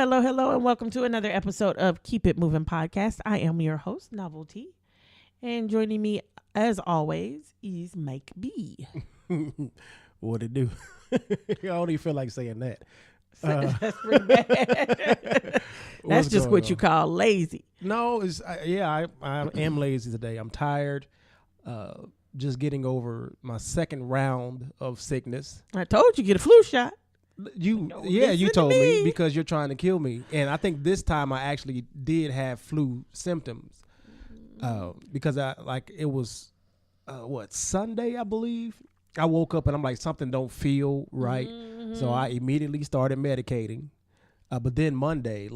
hello, and welcome to another episode of Keep It Moving Podcast. I am your host, Novelty, and joining me, as always, is Mike B. What it do? I don't even feel like saying that. That's pretty bad. That's just what you call lazy. No, I am lazy today. I'm tired. Just getting over my second round of sickness. I told you get a flu shot. You told me because you're trying to kill me, and I think this time I actually did have flu symptoms because it was Sunday, I believe. I woke up and I'm like, something don't feel right, so I immediately started medicating. But then Monday,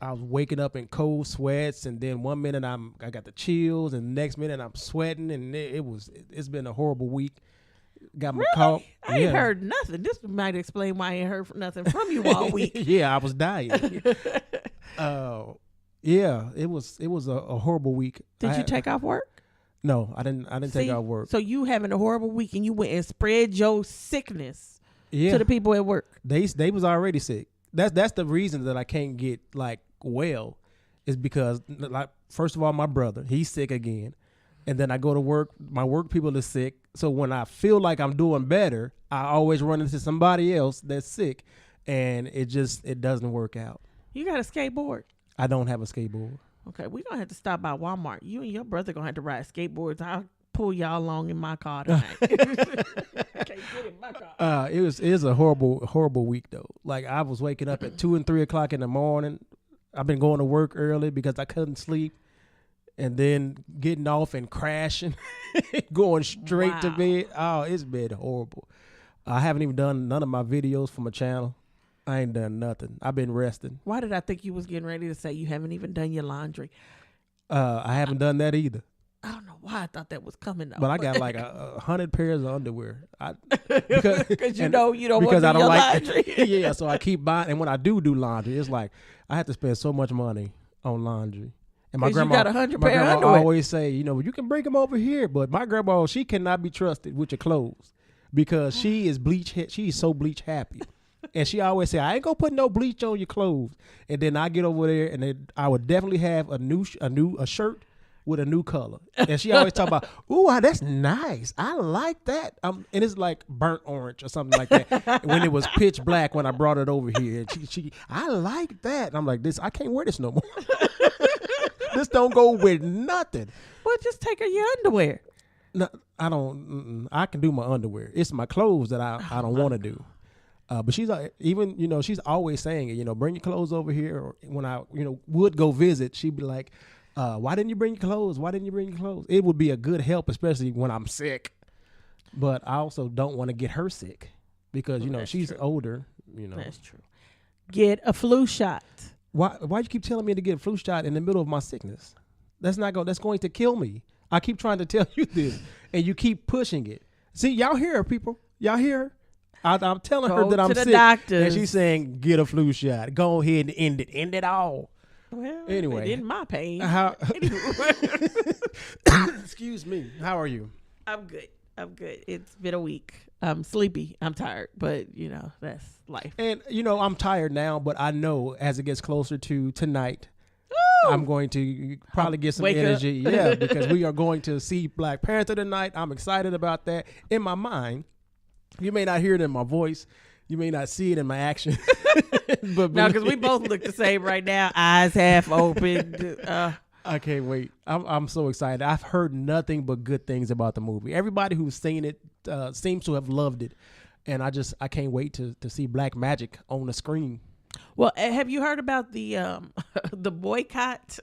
I was waking up in cold sweats, and then 1 minute I got the chills, and the next minute I'm sweating, and it's been a horrible week. Got my call. I ain't heard nothing. This might explain why I ain't heard nothing from you all week. Yeah, I was dying. It was a horrible week. Did you take off work? No, I didn't take off work. So you having a horrible week, and you went and spread your sickness to the people at work. They was already sick. That's the reason that I can't get well, is because first of all, my brother, he's sick again. And then I go to work, my work people are sick. So when I feel like I'm doing better, I always run into somebody else that's sick, and it doesn't work out. You got a skateboard? I don't have a skateboard. Okay, we're going to have to stop by Walmart. You and your brother going to have to ride skateboards. I'll pull y'all along in my car tonight. I can't get in my car. It was a horrible week, though. I was waking up at 2 and 3 o'clock in the morning. I've been going to work early because I couldn't sleep. And then getting off and crashing, going straight to bed. Oh, it's been horrible. I haven't even done none of my videos for my channel. I ain't done nothing. I've been resting. Why did I think you was getting ready to say you haven't even done your laundry? I haven't done that either. I don't know why I thought that was coming up. But I got 100 pairs of underwear. Because you don't want to do your laundry. Yeah, so I keep buying. And when I do laundry, it's I have to spend so much money on laundry. And my grandma, you got 100 pair of underwear. Always say, you can bring them over here. But my grandma, she cannot be trusted with your clothes because she is so bleach happy. And she always say, I ain't gonna put no bleach on your clothes. And then I get over there, and then I would definitely have a shirt with a new color. And she always talk about, ooh, that's nice. I like that. And it's like burnt orange or something like that. When it was pitch black when I brought it over here, and she I like that. And I'm like, I can't wear this no more. This don't go with nothing. Well, just take her your underwear. No, I don't. I can do my underwear. It's my clothes that I don't want to do. But she's even, she's always saying it, bring your clothes over here. Or when I, would go visit, she'd be like, why didn't you bring your clothes? Why didn't you bring your clothes? It would be a good help, especially when I'm sick. But I also don't want to get her sick because, she's true. Older, That's true. Get a flu shot. Why you keep telling me to get a flu shot in the middle of my sickness? That's going to kill me. I keep trying to tell you this, and you keep pushing it. See, y'all hear her, people. Y'all hear her? I'm telling her that I'm sick, doctors. And she's saying, get a flu shot. Go ahead and end it. End it all. Well, anyway. It in my pain. Excuse me. How are you? I'm good. It's been a week. I'm sleepy. I'm tired, but that's life. And I'm tired now, but I know as it gets closer to tonight, I'm going to probably get some energy. Yeah, because we are going to see Black Panther tonight. I'm excited about that. In my mind, you may not hear it in my voice. You may not see it in my action. But no, because we both look the same right now. Eyes half open. I can't wait. I'm so excited. I've heard nothing but good things about the movie. Everybody who's seen it seems to have loved it. And I can't wait to see black magic on the screen. Well, have you heard about the boycott?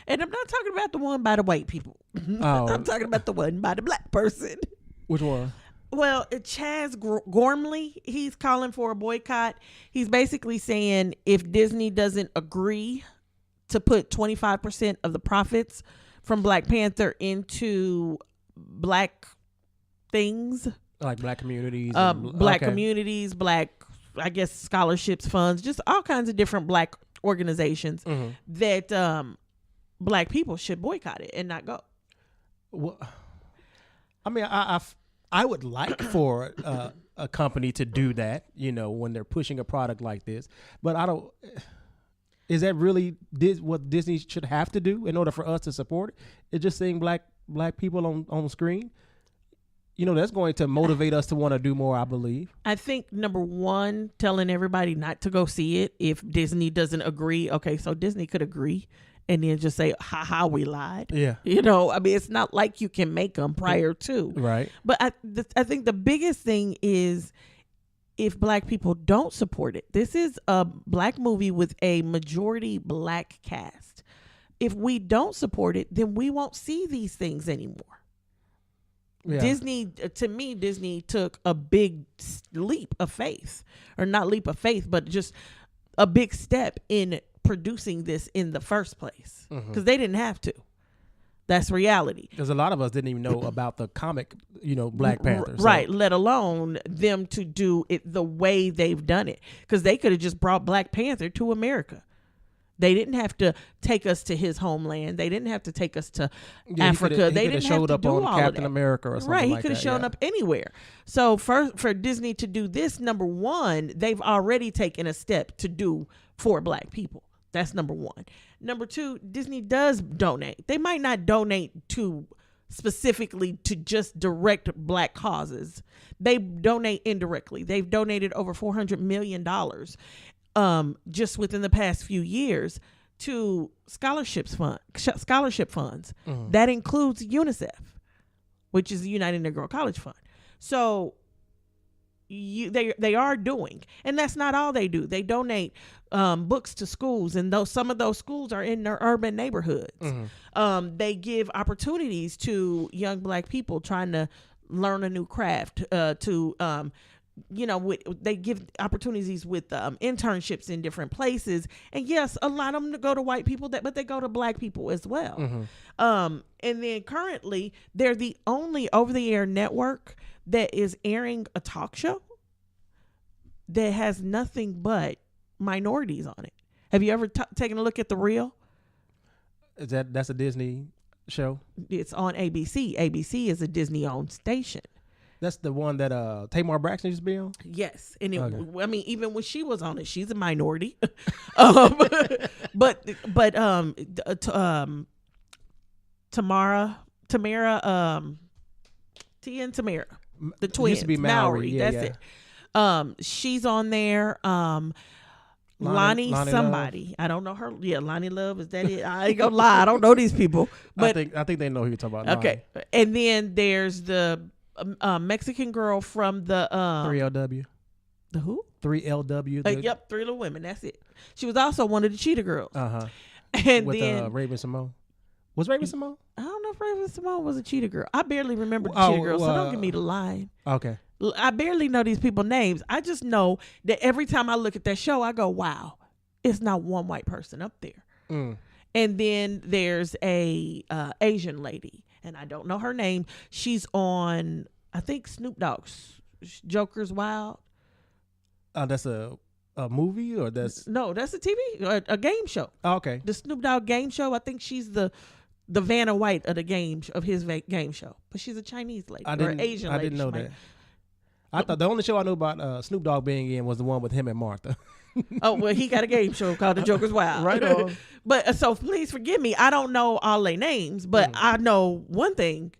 And I'm not talking about the one by the white people. Oh. I'm talking about the one by the black person. Which one? Well, Chaz Gormley, he's calling for a boycott. He's basically saying if Disney doesn't agree to put 25% of the profits from Black Panther into black things. Like black communities. Communities, black, I guess, scholarships, funds, just all kinds of different black organizations that black people should boycott it and not go. Well, I mean, I would like for a company to do that, when they're pushing a product like this. But I don't. Is that really what Disney should have to do in order for us to support it? It's just seeing black people on the screen. That's going to motivate us to want to do more, I believe. I think number one, telling everybody not to go see it if Disney doesn't agree. Okay, so Disney could agree and then just say, ha, we lied. Yeah. It's not like you can make them prior to. Right. But I think the biggest thing is if black people don't support it. This is a black movie with a majority black cast. If we don't support it, then we won't see these things anymore. Yeah. Disney took a big leap of faith, or not leap of faith, but just a big step in producing this in the first place, because they didn't have to. That's reality. Because a lot of us didn't even know about the comic, Black Panther. Right, let alone them to do it the way they've done it, because they could have just brought Black Panther to America. They didn't have to take us to his homeland. They didn't have to take us to Africa. They didn't showed have to up do on all Captain of that. America or something right, he like could have that, shown yeah. up anywhere. So for Disney to do this, number one, they've already taken a step to do for black people. That's number one. Number two, Disney does donate. They might not donate to specifically to just direct black causes. They donate indirectly. They've donated over $400 million just within the past few years to scholarship funds. That includes UNICEF, which is the United Negro College Fund. So they are doing, and that's not all they do. They donate books to schools, and some of those schools are in their urban neighborhoods. They give opportunities to young black people trying to learn a new craft, they give opportunities with internships in different places. And yes, a lot of them go to white people, but they go to black people as well. And then currently, they're the only over-the-air network that is airing a talk show that has nothing but minorities on it. Have you ever taken a look at The Real? That's a Disney show? It's on ABC. ABC is a Disney-owned station. That's the one that Tamar Braxton used to be on? Yes. And okay. I mean, even when she was on it, she's a minority. Tamara, Tia and Tamara, the twins. Used to be Mallory. Yeah, that's it. She's on there. Lonnie somebody. Love. I don't know her. Yeah, Lonnie Love. Is that it? I ain't gonna lie. I don't know these people. But I think they know who you're talking about. Okay. Lonnie. And then there's the Mexican girl from the 3LW. The who? 3LW. Yep, Three Little Women. That's it. She was also one of the Cheetah Girls. And with then Raven Simone. Was Raven Simone? I don't know if Raven Simone was a Cheetah Girl. I barely remember the Cheetah Girl, so don't give me the line. Okay. I barely know these people's names. I just know that every time I look at that show, I go, wow, it's not one white person up there. And then there's a Asian lady, and I don't know her name. She's on, I think, Snoop Dogg's Joker's Wild. That's a movie, or that's that's a TV, a game show. Oh, okay. The Snoop Dogg game show. I think she's the Vanna White of his game show, but she's a Chinese lady or an Asian lady. I didn't know that. I thought the only show I knew about Snoop Dogg being in was the one with him and Martha. Oh, well, he got a game show called The Joker's Wild. Right on. But so please forgive me. I don't know all their names, but I know one thing.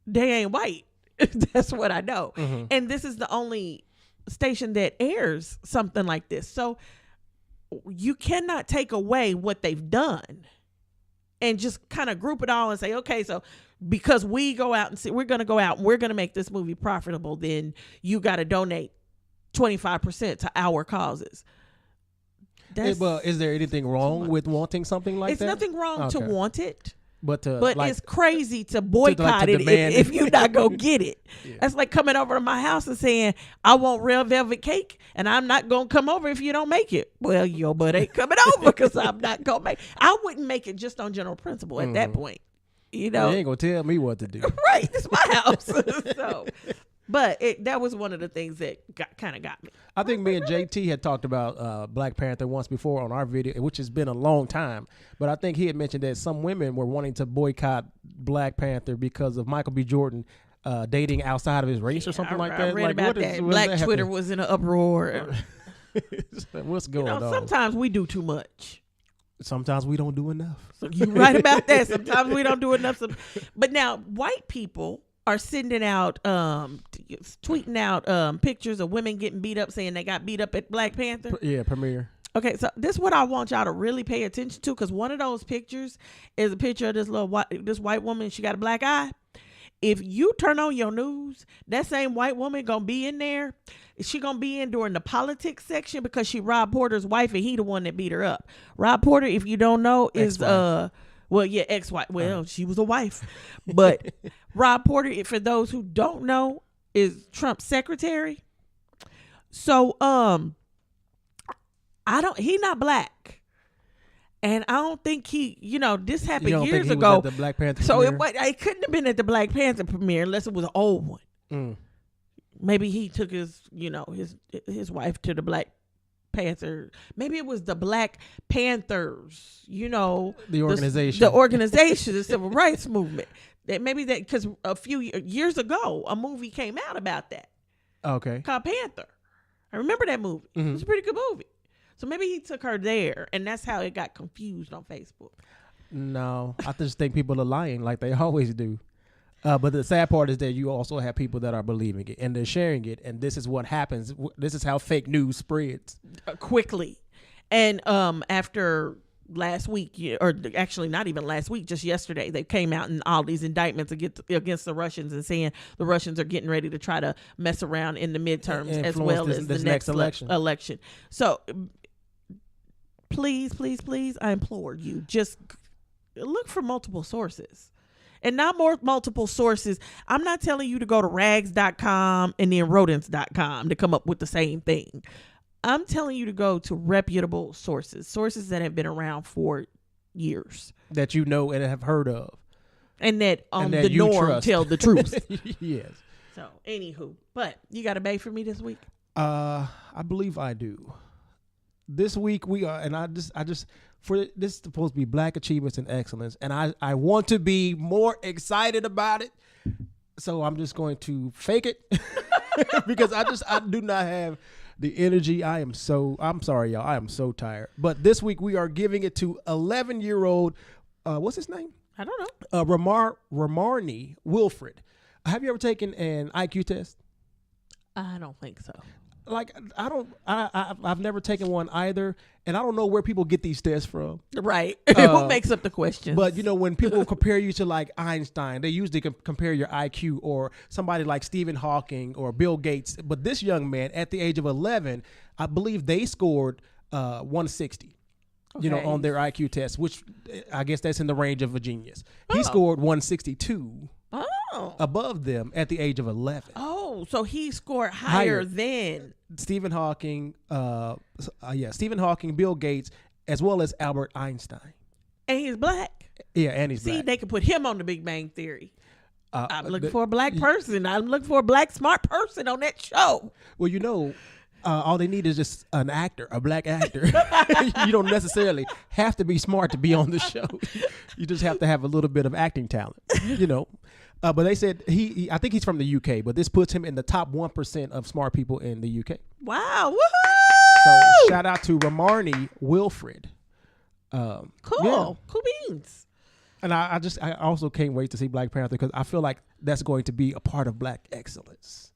They ain't white. That's what I know. And this is the only station that airs something like this. So you cannot take away what they've done and just kind of group it all and say, okay, so because we go out and see, we're going to go out and we're going to make this movie profitable, then you got to donate 25% to our causes. Well, is there anything wrong with wanting something like that? It's nothing wrong to want it. But it's crazy to boycott it if you're not going to get it. Yeah. That's like coming over to my house and saying, I want red velvet cake, and I'm not going to come over if you don't make it. Well, your butt ain't coming over because I'm not going to make it. I wouldn't make it just on general principle at that point. You know, you ain't going to tell me what to do. Right. It's my house. But that was one of the things that kind of got me. I think me and JT had talked about Black Panther once before on our video, which has been a long time. But I think he had mentioned that some women were wanting to boycott Black Panther because of Michael B. Jordan dating outside of his race or something like that. I read like, about that. Black Twitter was in an uproar. What's going on? Sometimes we do too much. Sometimes we don't do enough. So you're right about that. Sometimes we don't do enough. But now white people are sending out, tweeting out pictures of women getting beat up, saying they got beat up at Black Panther. Yeah, premiere. Okay, so this is what I want y'all to really pay attention to, because one of those pictures is a picture of this white woman. She got a black eye. If you turn on your news, that same white woman gonna be in there. She gonna be in during the politics section because she Rob Porter's wife and he the one that beat her up. Rob Porter, if you don't know, is ex-wife. Well, she was a wife, but Rob Porter, for those who don't know, is Trump's secretary. So he not black. And I don't think this happened years ago. At the Black Panther so premiere? it couldn't have been at the Black Panther premiere unless it was an old one. Mm. Maybe he took his wife to the Black Panther. Maybe it was the Black Panthers, the organization. The organization, the civil rights movement. Because a few years ago, a movie came out about that. Okay. Called Panther. I remember that movie. Mm-hmm. It was a pretty good movie. So maybe he took her there, and that's how it got confused on Facebook. No, I just think people are lying like they always do. But the sad part is that you also have people that are believing it, and they're sharing it, and this is what happens. This is how fake news spreads. Quickly. And after last week, or actually not even last week, just yesterday, they came out in all these indictments against the Russians and saying the Russians are getting ready to try to mess around in the midterms as well as the next election. So please, I implore you, just look for multiple sources. And not multiple sources. I'm not telling you to go to rags.com and then rodents.com to come up with the same thing. I'm telling you to go to reputable sources that have been around for years. That you know and have heard of. And that the norm tell the truth. Yes. So, anywho. But you got a bae for me this week? I believe I do. This week we are, and I just for this is supposed to be Black Achievements and Excellence, and I want to be more excited about it, so I'm just going to fake it because I do not have the energy. I'm sorry, y'all. I am so tired. But this week we are giving it to 11-year-old. What's his name? I don't know. Ramarni Wilfred. Have you ever taken an IQ test? I don't think so. Like I've never taken one either, and I don't know where people get these tests from. Right. What makes up the question? But when people compare you to like Einstein, they usually compare your IQ or somebody like Stephen Hawking or Bill Gates. But this young man at the age of 11, I believe they scored 160. Okay. On their IQ test, which I guess that's in the range of a genius. He scored 162. Oh. Above them at the age of 11. Oh, so he scored higher than Stephen Hawking, Stephen Hawking, Bill Gates, as well as Albert Einstein. And he's black. Yeah, and he's black. See, they could put him on the Big Bang Theory. I'm looking for a black person. I'm looking for a black smart person on that show. Well, all they need is just an actor, a black actor. You don't necessarily have to be smart to be on the show. You just have to have a little bit of acting talent, But they said I think he's from the UK, but this puts him in the top 1% of smart people in the UK. Wow. Woohoo! So shout out to Ramarni Wilfred. Cool. Yeah. Cool beans. And I also can't wait to see Black Panther because I feel like that's going to be a part of Black excellence.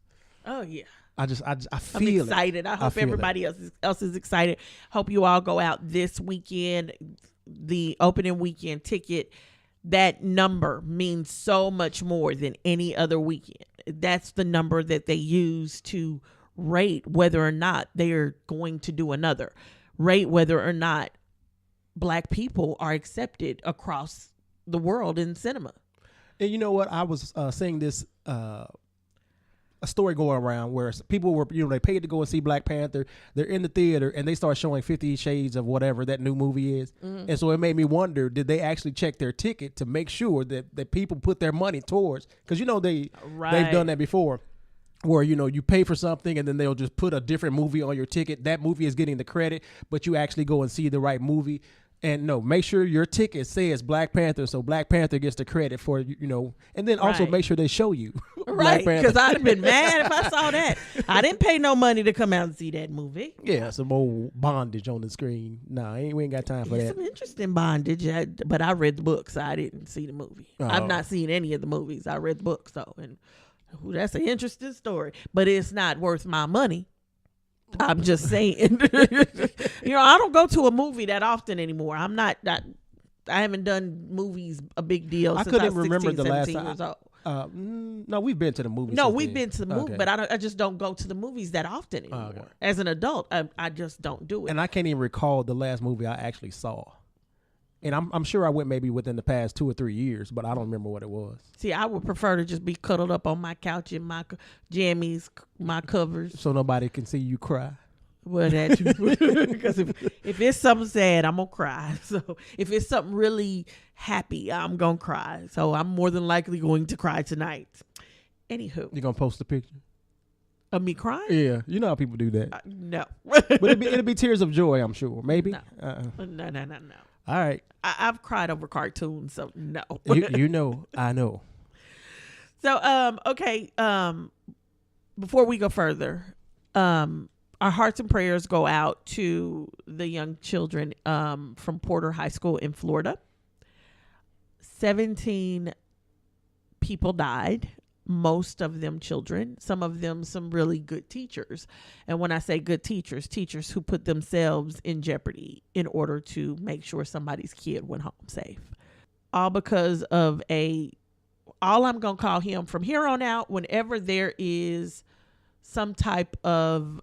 Oh, yeah. I feel I'm excited. it. I hope everybody else is excited. Hope you all go out this weekend. The opening weekend ticket, that number means so much more than any other weekend. That's the number that they use to rate whether or not they are going to do another. Rate whether or not Black people are accepted across the world in cinema. And you know what? I was seeing this a story going around where people were, they paid to go and see Black Panther. They're in the theater and they start showing 50 Shades of whatever that new movie is. Mm-hmm. And so it made me wonder, did they actually check their ticket to make sure that people put their money towards? Because, they've done that before where, you pay for something and then they'll just put a different movie on your ticket. That movie is getting the credit, but you actually go and see the right movie. And no, make sure your ticket says Black Panther, so Black Panther gets the credit for and then also Right. make sure they show you Black Right, Panther. because I'd have been mad if I saw that. I didn't pay no money to come out and see that movie. Yeah, some old bondage on the screen. Nah, we ain't got time for It's that. some interesting bondage, but I read the book, so I didn't see the movie. I've not seen any of the movies. I read the books, though, and that's an interesting story. But it's not worth my money. I'm just saying. I don't go to a movie that often anymore. I'm not. I haven't done movies a big deal. I since couldn't I was remember 16, the last 17 time. years old. No, we've been to the movies. No, since we've then. been to the movie, Okay. but I just don't go to the movies that often anymore. Okay. As an adult, I just don't do it. And I can't even recall the last movie I actually saw. And I'm sure I went maybe within the past 2 or 3 years, but I don't remember what it was. See, I would prefer to just be cuddled up on my couch in my jammies, my covers. So nobody can see you cry. Well, that because if it's something sad, I'm gonna cry. So if it's something really happy, I'm gonna cry. So I'm more than likely going to cry tonight. Anywho, You gonna post a picture? of me crying? Yeah, you know how people do that. No. But it'll be tears of joy, I'm sure. Maybe. No. No. All right. I've cried over cartoons, so no. you know, I know. So okay, before we go further, our hearts and prayers go out to the young children from Porter High School in Florida. 17 people died, most of them children, some of them some really good teachers. And when I say good teachers, teachers who put themselves in jeopardy in order to make sure somebody's kid went home safe. All because of all I'm going to call him from here on out, whenever there is some type of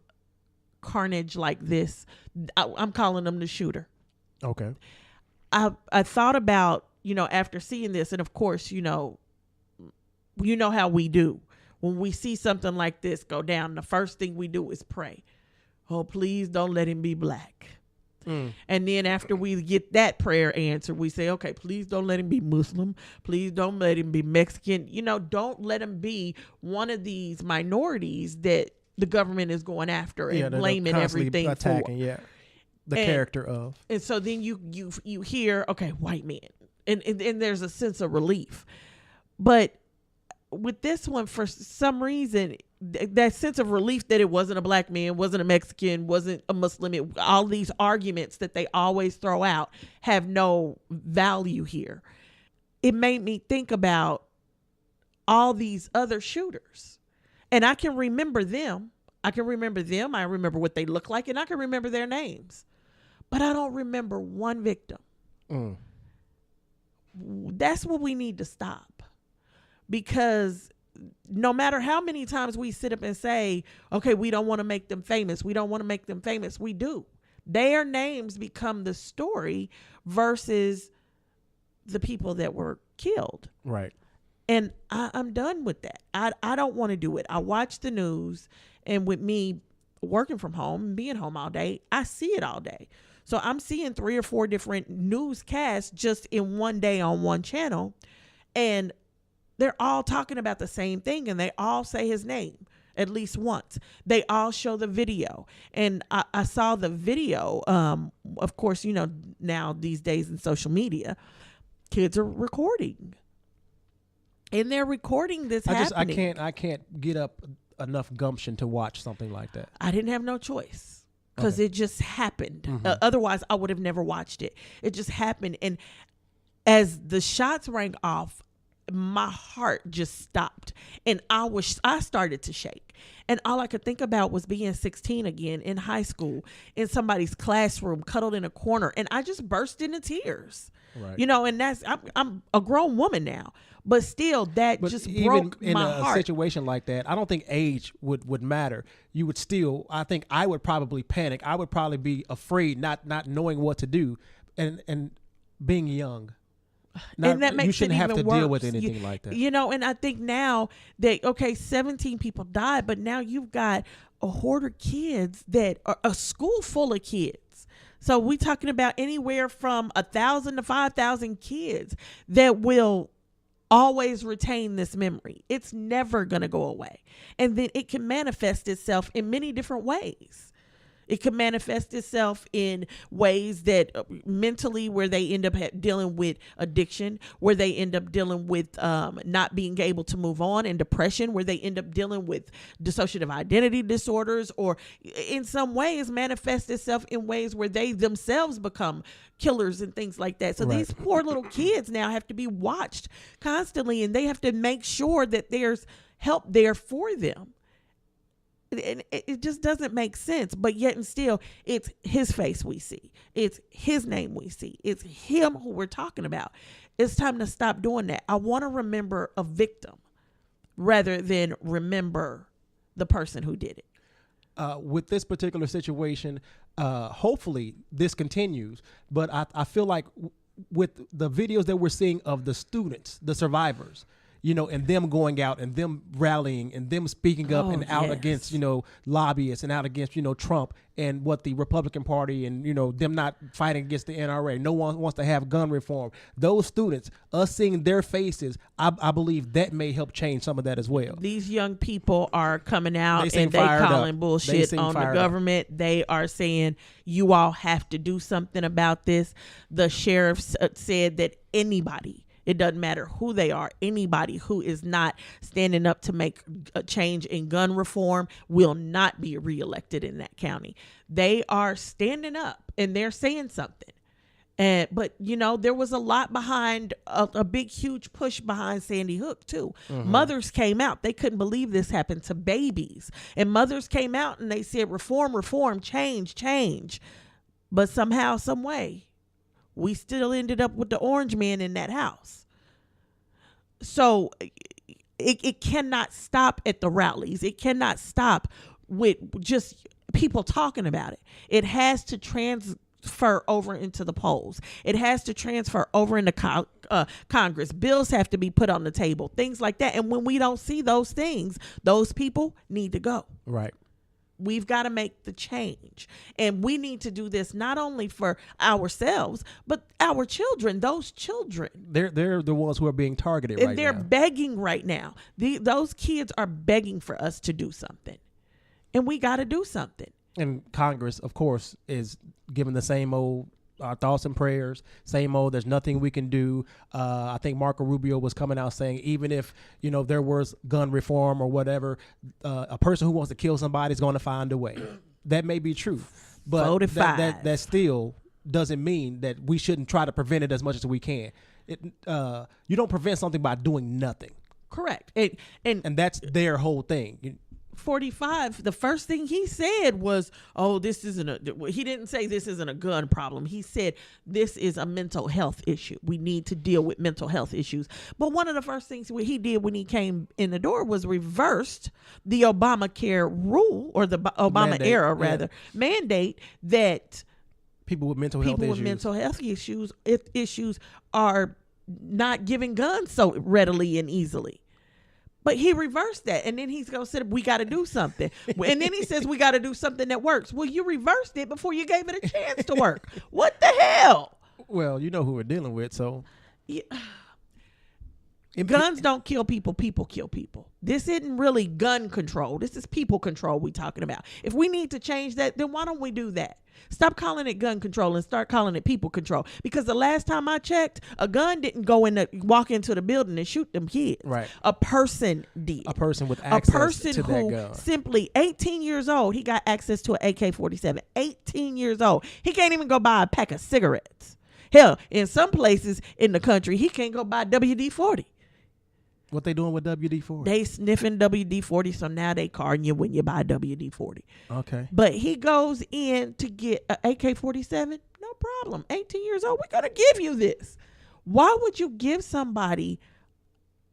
carnage like this, I'm calling him the shooter. Okay. I thought about, after seeing this, and of course, you know how we do. When we see something like this go down, the first thing we do is pray. Oh, please don't let him be black. And then after we get that prayer answered, we say, okay, please don't let him be Muslim. Please don't let him be Mexican. Don't let him be one of these minorities that the government is going after and blaming everything attacking, for. Yeah. The character of. And so then you hear, okay, white man. And there's a sense of relief. But with this one, for some reason, that sense of relief that it wasn't a black man, wasn't a Mexican, wasn't a Muslim, all these arguments that they always throw out have no value here. It made me think about all these other shooters. And I can remember them. I remember what they look like, and I can remember their names. But I don't remember one victim. That's what we need to stop. Because no matter how many times we sit up and say, okay, we don't want to make them famous. We don't want to make them famous. We do. Their names become the story versus the people that were killed. Right. And I'm done with that. I don't want to do it. I watch the news, and with me working from home and being home all day, I see it all day. So I'm seeing 3 or 4 different newscasts just in one day on one channel, and they're all talking about the same thing, and they all say his name at least once. They all show the video, and I saw the video. Of course, now these days in social media, kids are recording. And they're recording this happening. I can't get up enough gumption to watch something like that. I didn't have no choice because it just happened. Otherwise, I would have never watched it. It just happened. And as the shots rang off, my heart just stopped. And I started to shake. And all I could think about was being 16 again in high school, in somebody's classroom, cuddled in a corner. And I just burst into tears. Right. And I'm a grown woman now. But still, that just broke my heart. In a situation like that, I don't think age would matter. You would still, I think I would probably panic. I would probably be afraid, not knowing what to do, and being young. And that makes you shouldn't it have even to worse. deal with anything like that. And I think now that, 17 people died, but now you've got a horde of kids that are a school full of kids. So we're talking about anywhere from 1,000 to 5,000 kids that will always retain this memory. It's never going to go away. And then it can manifest itself in many different ways. It could manifest itself in ways that mentally, where they end up dealing with addiction, where they end up dealing with not being able to move on, and depression, where they end up dealing with dissociative identity disorders, or in some ways manifest itself in ways where they themselves become killers and things like that. So these poor little kids now have to be watched constantly, and they have to make sure that there's help there for them. And it just doesn't make sense. But yet and still, it's his face we see. It's his name we see. It's him who we're talking about. It's time to stop doing that. I want to remember a victim rather than remember the person who did it. With this particular situation, hopefully this continues. But I feel like with the videos that we're seeing of the students, the survivors, you know, and them going out and them rallying and them speaking up and out against, you know, lobbyists and out against, you know, Trump and what the Republican Party and, you know, them not fighting against the NRA. No one wants to have gun reform. Those students, us seeing their faces, I believe that may help change some of that as well. These young people are coming out and they calling bullshit on the government. They are saying, you all have to do something about this. The sheriff said that anybody, it doesn't matter who they are, anybody who is not standing up to make a change in gun reform will not be reelected in that county. They are standing up and they're saying something. But, you know, there was a lot behind, a big, huge push behind Sandy Hook, too. Mm-hmm. Mothers came out. They couldn't believe this happened to babies. And mothers came out and they said, reform, reform, change, change. But somehow, some way, we still ended up with the orange man in that house. So it cannot stop at the rallies. It cannot stop with just people talking about it. It has to transfer over into the polls. It has to transfer over into Congress. Bills have to be put on the table, things like that. And when we don't see those things, those people need to go. Right. We've got to make the change. And we need to do this not only for ourselves, but our children, those children. They're the ones who are being targeted right now. They're begging right now. Those kids are begging for us to do something. And we got to do something. And Congress, of course, is giving the same old thoughts and prayers, same old, there's nothing we can do. I think Marco Rubio was coming out saying, even if, you know, there was gun reform or whatever, a person who wants to kill somebody is going to find a way. That may be true, but that still doesn't mean that we shouldn't try to prevent it as much as we can. You don't prevent something by doing nothing. Correct. And that's their whole thing. 45, the first thing he said was, this isn't he didn't say this isn't a gun problem. He said this is a mental health issue. We need to deal with mental health issues. But one of the first things he did when he came in the door was reversed the Obamacare rule, or the Obama era rather, mandate that people with mental health issues are not giving guns so readily and easily. But he reversed that, and then he's going to say, we got to do something. And then he says, we got to do something that works. Well, you reversed it before you gave it a chance to work. What the hell? Well, you know who we're dealing with, so. Yeah. Guns don't kill people. People kill people. This isn't really gun control. This is people control we're talking about. If we need to change that, then why don't we do that? Stop calling it gun control and start calling it people control. Because the last time I checked, a gun didn't walk into the building and shoot them kids. Right. A person did. A person with access to that gun. A person who simply 18 years old, he got access to an AK-47. 18 years old. He can't even go buy a pack of cigarettes. Hell, in some places in the country, he can't go buy WD-40. What they doing with WD-40? They sniffing WD-40, so now they carding you when you buy WD-40. Okay. But he goes in to get an AK-47, no problem. 18 years old, we're going to give you this. Why would you give somebody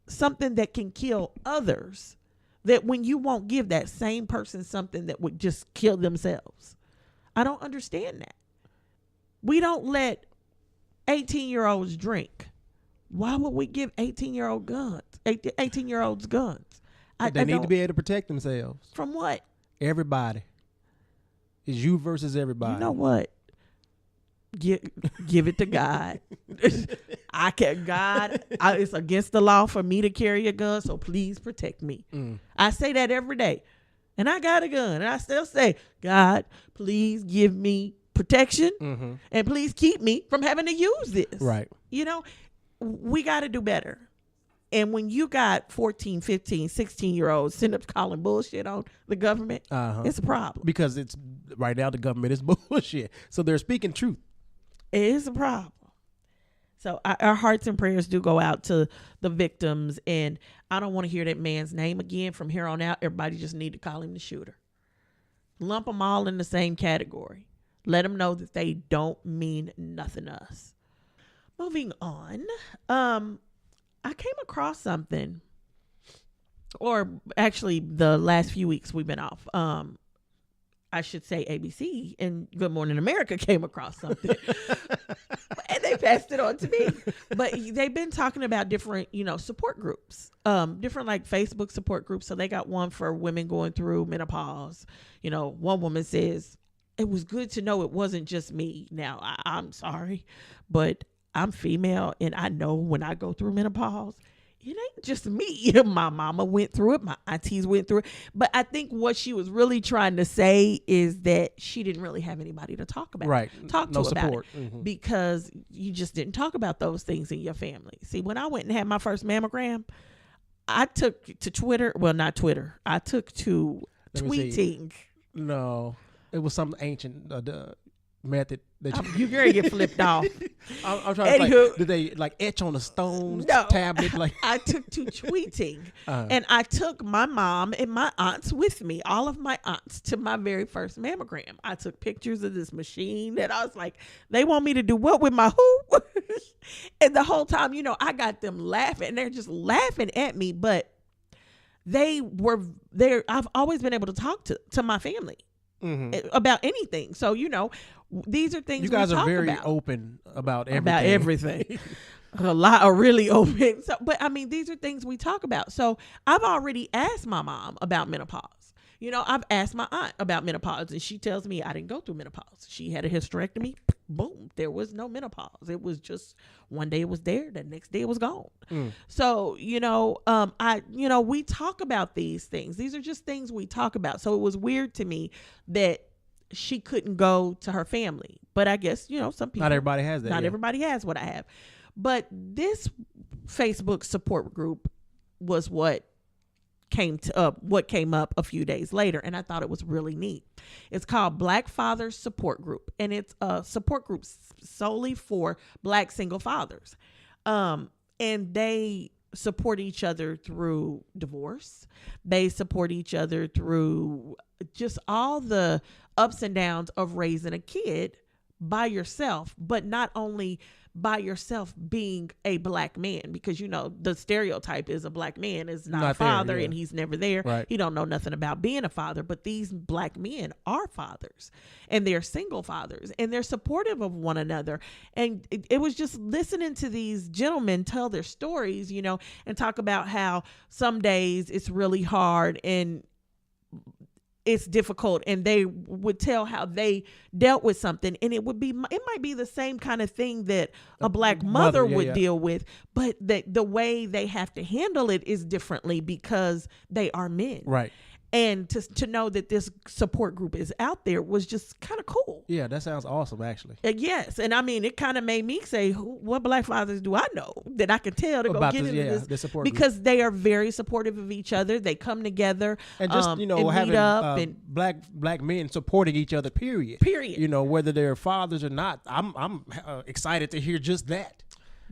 something that can kill others, that when you won't give that same person something that would just kill themselves? I don't understand that. We don't let 18-year-olds drink. Why would we give 18-year-olds guns? They need to be able to protect themselves. From what? Everybody. It's you versus everybody. You know what? Give it to God. It's against the law for me to carry a gun, so please protect me. I say that every day. and I got a gun, and I still say, God, please give me protection, and please keep me from having to use this. Right. You know, we got to do better. And when you got 14, 15, 16-year-olds sitting up calling bullshit on the government, it's a problem. Because it's right now the government is bullshit. So they're speaking truth. It is a problem. So our hearts and prayers do go out to the victims. And I don't want to hear that man's name again from here on out. Everybody just need to call him the shooter. Lump them all in the same category. Let them know that they don't mean nothing to us. Moving on. I came across something, or actually the last few weeks we've been off. I should say ABC and Good Morning America came across something and they passed it on to me. But they've been talking about different, support groups, different like Facebook support groups. So they got one for women going through menopause. One woman says, it was good to know it wasn't just me. Now, I'm sorry, but I'm female, and I know when I go through menopause, it ain't just me. My mama went through it. My aunties went through it. But I think what she was really trying to say is that she didn't really have anybody to talk about. Right. Talk no to support. about it. Because you just didn't talk about those things in your family. See, when I went and had my first mammogram, I took to Twitter. Well, not Twitter. I took to tweeting. No, it was some ancient method that you're going to get flipped off. I'm trying to did they etch on a stone tablet? I took to tweeting, and I took my mom and my aunts with me, all of my aunts, to my very first mammogram. I took pictures of this machine that I was like, they want me to do what with my who? And the whole time, I got them laughing. They're just laughing at me, but they were there. I've always been able to talk to my family about anything. So, these are things you guys we are talk very about. Open about everything. About everything. A lot are really open. So, but these are things we talk about. So I've already asked my mom about menopause. I've asked my aunt about menopause, and she tells me I didn't go through menopause. She had a hysterectomy. Boom. There was no menopause. It was just one day it was there. The next day it was gone. So, we talk about these things. These are just things we talk about. So it was weird to me that she couldn't go to her family. But I guess, some people. Not everybody has that. Not everybody has what I have. But this Facebook support group was what came up a few days later, and I thought it was really neat. It's called Black Fathers Support Group, and it's a support group solely for Black single fathers. And they support each other through divorce. They support each other through just all the ups and downs of raising a kid by yourself, but not only by yourself being a Black man, because the stereotype is a Black man is not a father, and he's never there. Right. He don't know nothing about being a father, but these Black men are fathers, and they're single fathers, and they're supportive of one another. And it was just listening to these gentlemen tell their stories, and talk about how some days it's really hard and it's difficult, and they would tell how they dealt with something, and it might be the same kind of thing that a Black mother would deal with, but the way they have to handle it is differently because they are men. Right. And to know that this support group is out there was just kind of cool. Yeah, that sounds awesome, actually. Yes. And it kind of made me say, what Black fathers do I know that I can tell to about go get into this support because group. They are very supportive of each other. They come together and just and having meet up and black men supporting each other. Period. Whether they're fathers or not. I'm excited to hear just that.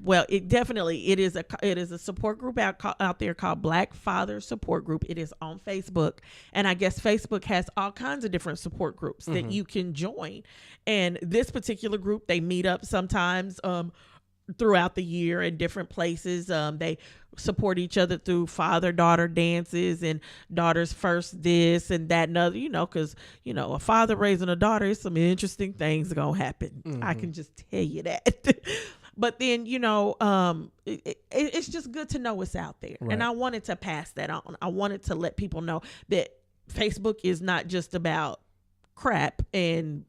Well, it is a support group out there called Black Father Support Group. It is on Facebook, and I guess Facebook has all kinds of different support groups that you can join. And this particular group, they meet up sometimes throughout the year in different places. They support each other through father-daughter dances and daughters first this and that and other, because, a father raising a daughter, some interesting things are going to happen. I can just tell you that. But then, it's just good to know it's out there. Right. And I wanted to pass that on. I wanted to let people know that Facebook is not just about crap and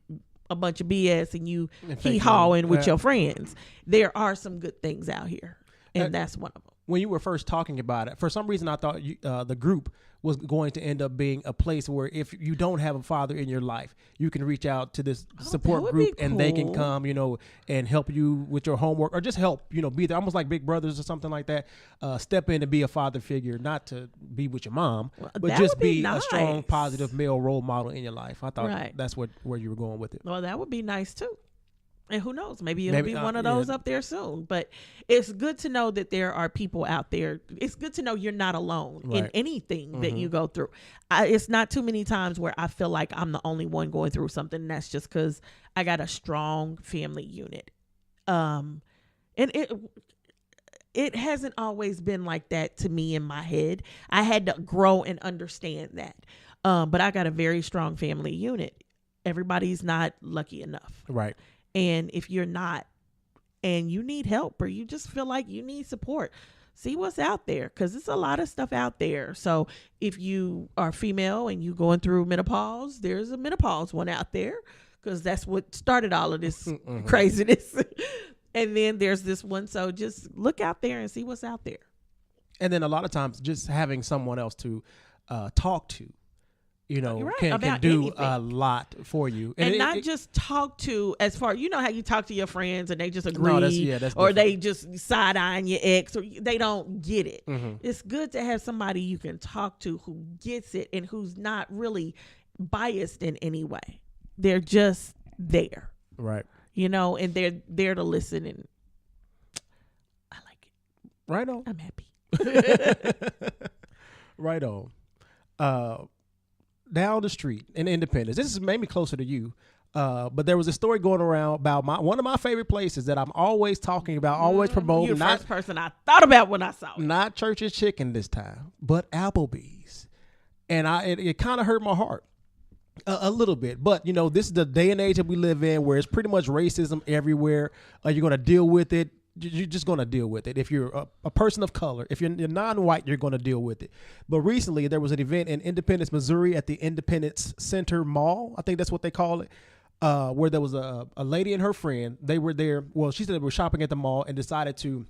a bunch of BS and you hee-hawing with your friends. There are some good things out here, and that's one of them. when you were first talking about it, for some reason I thought the group was going to end up being a place where if you don't have a father in your life, you can reach out to this support group and they can come, and help you with your homework or just help, be there, almost like big brothers or something like that. Step in to be a father figure, not to be with your mom, but just be a strong, positive male role model in your life. I thought that's where you were going with it. Well, that would be nice too. And who knows? Maybe it'll be one of those up there soon. But it's good to know that there are people out there. It's good to know you're not alone in anything that you go through. It's not too many times where I feel like I'm the only one going through something. And that's just because I got a strong family unit. And it hasn't always been like that to me in my head. I had to grow and understand that. But I got a very strong family unit. Everybody's not lucky enough. Right. And if you're not, and you need help or you just feel like you need support, see what's out there, because there's a lot of stuff out there. So if you are female and you going through menopause, there's a menopause one out there, because that's what started all of this craziness. And then there's this one. So just look out there and see what's out there. And then a lot of times just having someone else to talk to, right, can do anything. A lot for you. And not just talk to as far, how you talk to your friends and they just agree, that's or they just side-eyeing your ex, or they don't get it. It's good to have somebody you can talk to who gets it and who's not really biased in any way. They're just there. Right. And they're there to listen, and I like it. Right on. I'm happy. Right on. Down the street in Independence. This is maybe closer to you, but there was a story going around about one of my favorite places that I'm always talking about, always promoting. You're the first person I thought about when I saw it. Not Church's Chicken this time, but Applebees, and it kind of hurt my heart a little bit. But this is the day and age that we live in, where it's pretty much racism everywhere. You're going to deal with it. You're just going to deal with it. If you're a person of color, if you're non-white, you're going to deal with it. But recently there was an event in Independence, Missouri at the Independence Center Mall. I think that's what they call it, where there was a lady and her friend. They were there. Well, she said they were shopping at the mall and decided to,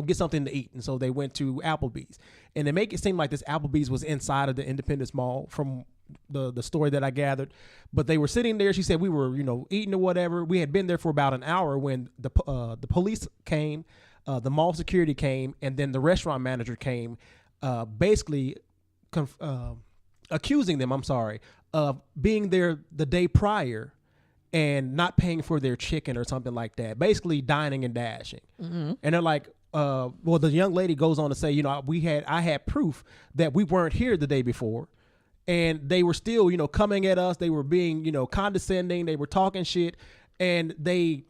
get something to eat. And so they went to Applebees. And they make it seem like this Applebees was inside of the Independence Mall from the story that I gathered. But they were sitting there. She said we were, eating or whatever. We had been there for about an hour when the police came, the mall security came, and then the restaurant manager came, basically accusing them, of being there the day prior and not paying for their chicken or something like that. Basically dining and dashing. And they're like, the young lady goes on to say, I had proof that we weren't here the day before. And they were still, coming at us. They were being, condescending. They were talking shit. And they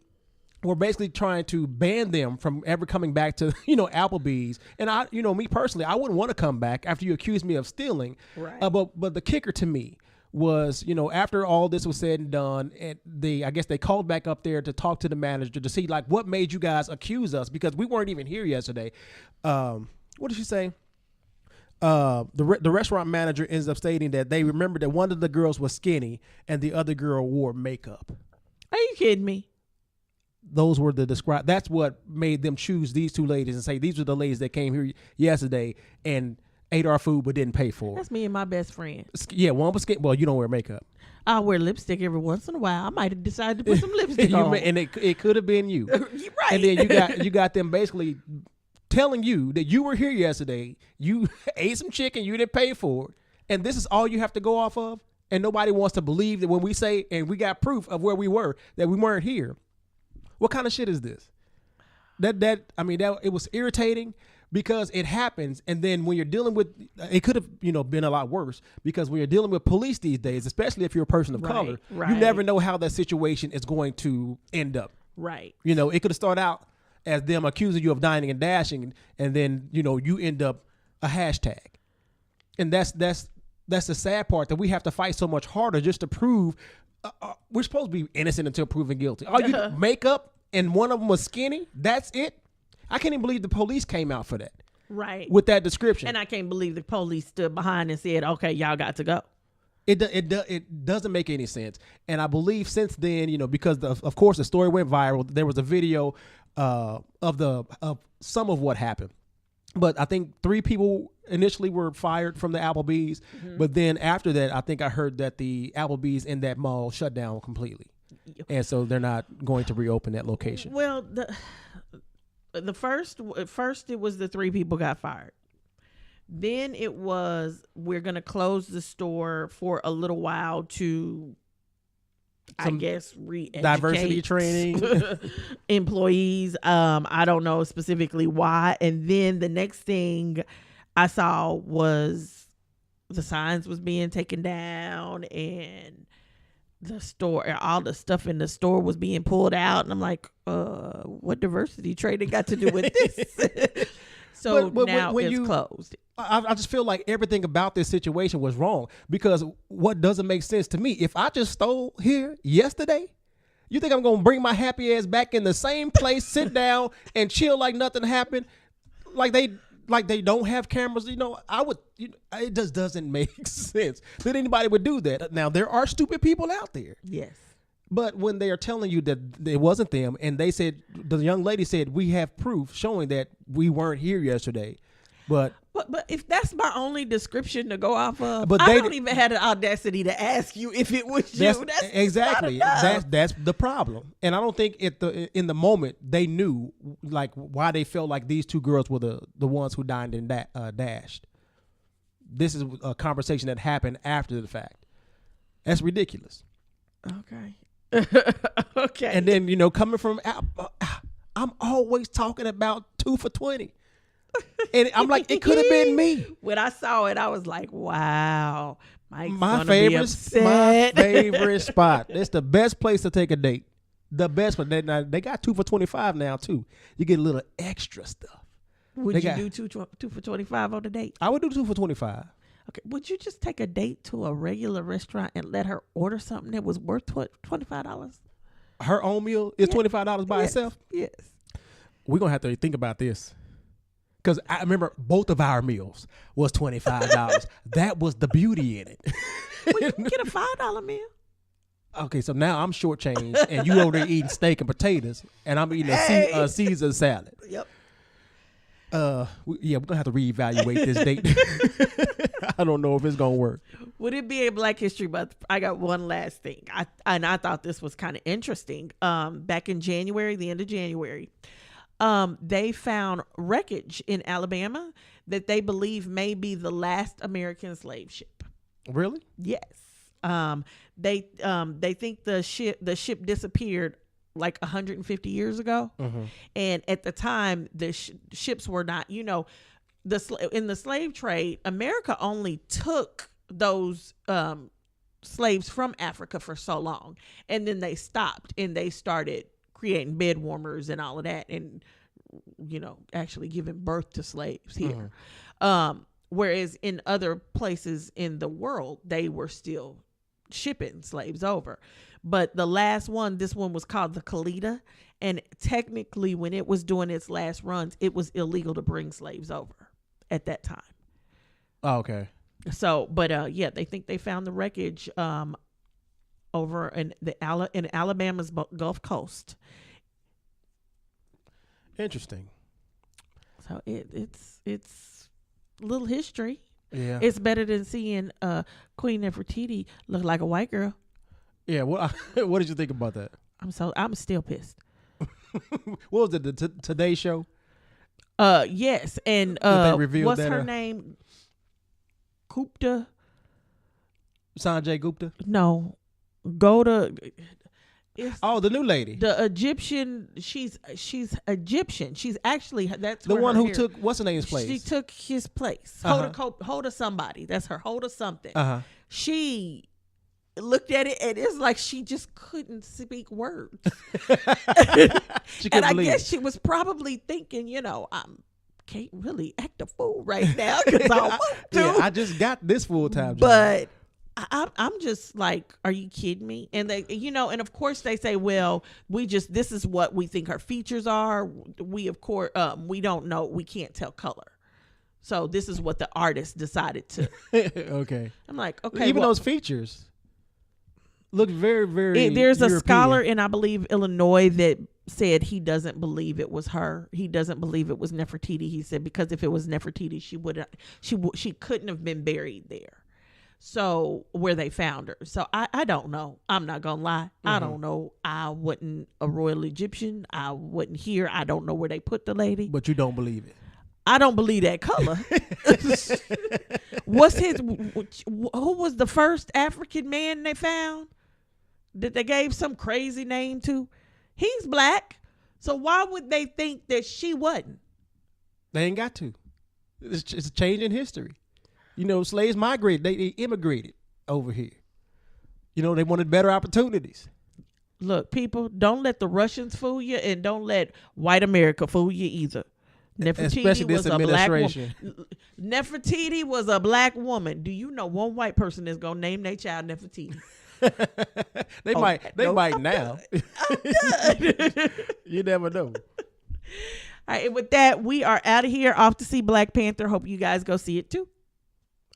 were basically trying to ban them from ever coming back to, Applebee's. And I, me personally, I wouldn't want to come back after you accused me of stealing. Right. But the kicker to me was, after all this was said and done, and I guess they called back up there to talk to the manager to see, like, what made you guys accuse us? Because we weren't even here yesterday. What did she say? The restaurant manager ends up stating that they remembered that one of the girls was skinny and the other girl wore makeup. Are you kidding me? Those were that's what made them choose these two ladies and say these were the ladies that came here yesterday and ate our food but didn't pay for it. That's me and my best friend. Yeah, one was skinny. Well, you don't wear makeup. I wear lipstick every once in a while. I might have decided to put some lipstick on. And it could have been you. Right. And then you got them basically telling you that you were here yesterday, you ate some chicken, you didn't pay for it, and this is all you have to go off of, and nobody wants to believe that when we say, and we got proof of where we were, that we weren't here. What kind of shit is this? It was irritating because it happens, and then when you're dealing with, it could have, been a lot worse, because when you're dealing with police these days, especially if you're a person of color, you never know how that situation is going to end up. Right. It could have started out as them accusing you of dining and dashing, and then, you end up a hashtag. And that's the sad part, that we have to fight so much harder just to prove we're supposed to be innocent until proven guilty. Oh, you makeup and one of them was skinny? That's it? I can't even believe the police came out for that. Right. With that description. And I can't believe the police stood behind and said, okay, y'all got to go. It doesn't make any sense. And I believe since then, because of course the story went viral, there was a video of some of what happened. But I think 3 people initially were fired from the Applebees. But then after that, I think I heard that the Applebees in that mall shut down completely. And so they're not going to reopen that location. Well, the first it was the 3 people got fired. Then it was, we're going to close the store for a little while to, I guess, re-educate diversity training employees. I don't know specifically why. And then the next thing I saw was the signs was being taken down and the store, all the stuff in the store was being pulled out. And I'm like, what diversity training got to do with this? So but now when it's closed. I just feel like everything about this situation was wrong, because what doesn't make sense to me, if I just stole here yesterday, you think I'm going to bring my happy ass back in the same place, sit down and chill like nothing happened? Like they don't have cameras, it just doesn't make sense that anybody would do that. Now, there are stupid people out there. Yes. But when they are telling you that it wasn't them, and they said, the young lady said, we have proof showing that we weren't here yesterday. But if that's my only description to go off of, but I don't even have the audacity to ask you if it was you. That's exactly. That's the problem. And I don't think in the moment they knew like why they felt like these 2 girls were the ones who dined and dashed. This is a conversation that happened after the fact. That's ridiculous. Okay. Okay. And then coming from, I'm always talking about 2 for $20. And I'm like, it could have been me. When I saw it, I was like, wow. My favorite spot. It's the best place to take a date. The best one. They got 2 for $25 now too. You get a little extra stuff. Would you do 2 for $25 on a date? I would do 2 for $25. Okay. Would you just take a date to a regular restaurant and let her order something that was worth $25? Her own meal is $25 by itself? Yes. We're going to have to think about this. Because I remember both of our meals was $25. That was the beauty in it. Well, you can get a $5 meal. Okay, so now I'm shortchanged, and you over there eating steak and potatoes, and I'm eating a Caesar salad. Yep. We're gonna have to reevaluate this date. I don't know if it's gonna work. Would it be a Black History Month? I got one last thing. I thought this was kind of interesting. Back in January, the end of January. They found wreckage in Alabama that they believe may be the last American slave ship. Really? Yes. They think the ship disappeared like 150 years ago, and at the time the ships were not. In the slave trade, America only took those slaves from Africa for so long, and then they stopped and they started creating bed warmers and all of that, and actually giving birth to slaves here. Whereas in other places in the world, they were still shipping slaves over. But the last one, this one was called the Kalita, and technically when it was doing its last runs, it was illegal to bring slaves over at that time. Oh, okay. So, but they think they found the wreckage over in Alabama's Gulf Coast. Interesting. So it's a little history. Yeah. It's better than seeing Queen Nefertiti look like a white girl. Yeah. What did you think about that? I'm still pissed. What was it? The Today Show? Yes. And what's her name? Gupta. Sanjay Gupta? No. Go to. The new lady. The Egyptian. She's Egyptian. She's actually that's the one who took what's her name's place. She took his place. Hold of somebody. That's her. Hold of something. She looked at it and it's like she just couldn't speak words. And I guess she was probably thinking, I can't really act a fool right now because I want to. Yeah, I just got this full-time job. But I'm just like, are you kidding me? And they, and of course they say, well, this is what we think her features are. We, of course, we don't know. We can't tell color. So this is what the artist decided to. Okay. I'm like, okay. Even those features look very, very there's European. a scholar in, I believe, Illinois that said he doesn't believe it was her. He doesn't believe it was Nefertiti. He said because if it was Nefertiti, she couldn't have been buried there. So where they found her. So I don't know. I'm not gonna lie. I don't know. I wasn't a royal Egyptian. I wasn't here. I don't know where they put the lady. But you don't believe it. I don't believe that color. Who was the first African man they found that they gave some crazy name to? He's black. So why would they think that she wasn't? They ain't got to. It's a change in history. You know, slaves migrated. They immigrated over here. You know, they wanted better opportunities. Look, people, don't let the Russians fool you, and don't let white America fool you either. Especially this administration. Nefertiti was a black woman. Do you know one white person is gonna name their child Nefertiti? They might now. You never know. All right, and with that, we are out of here, off to see Black Panther. Hope you guys go see it too.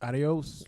Adios.